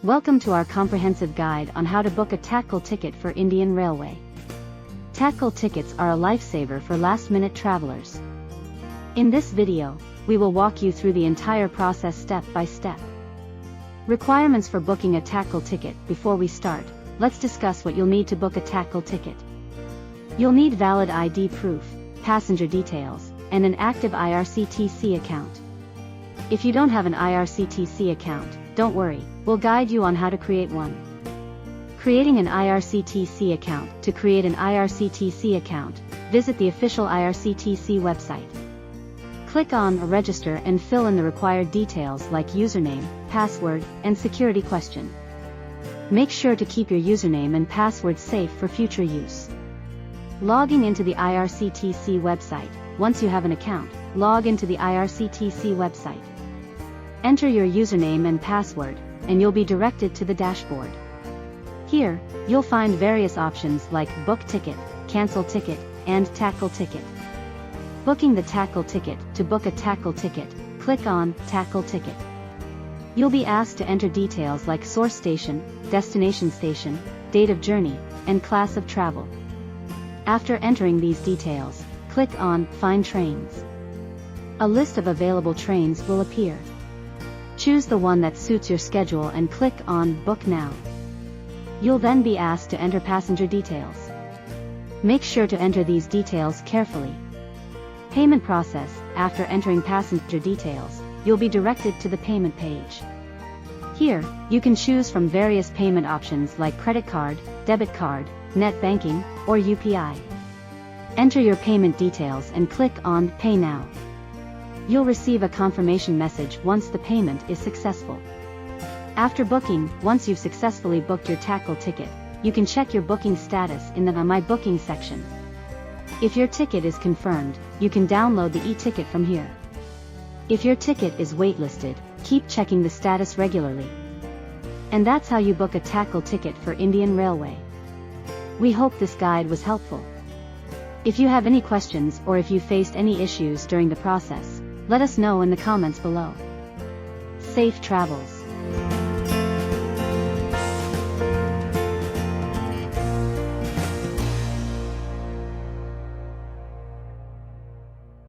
Welcome to our comprehensive guide on how to book a Tatkal ticket for Indian Railway. Tatkal tickets are a lifesaver for last-minute travelers. In this video, we will walk you through the entire process step by step. Requirements for booking a Tatkal ticket. Before we start, let's discuss what you'll need to book a Tatkal ticket. You'll need valid ID proof, passenger details, and an active IRCTC account. If you don't have an IRCTC account, don't worry, we'll guide you on how to create one. Creating an IRCTC account. To create an IRCTC account, visit the official IRCTC website. Click on Register and fill in the required details like username, password, and security question. Make sure to keep your username and password safe for future use. Logging into the IRCTC website. Once you have an account, log into the IRCTC website. Enter your username and password, and you'll be directed to the dashboard. Here, you'll find various options like Book Ticket, Cancel Ticket, and Tatkal Ticket. Booking the Tatkal ticket. To book a Tatkal ticket, click on Tatkal Ticket. You'll be asked to enter details like source station, destination station, date of journey, and class of travel. After entering these details, click on Find Trains. A list of available trains will appear. Choose the one that suits your schedule and click on Book Now. You'll then be asked to enter passenger details. Make sure to enter these details carefully. Payment process. After entering passenger details, you'll be directed to the payment page. Here, you can choose from various payment options like credit card, debit card, net banking, or UPI. Enter your payment details and click on Pay Now. You'll receive a confirmation message once the payment is successful. After booking, once you've successfully booked your Tatkal ticket, you can check your booking status in the My Booking section. If your ticket is confirmed, you can download the e-ticket from here. If your ticket is waitlisted, keep checking the status regularly. And that's how you book a Tatkal ticket for Indian Railway. We hope this guide was helpful. If you have any questions or if you faced any issues during the process, let us know in the comments below. Safe travels.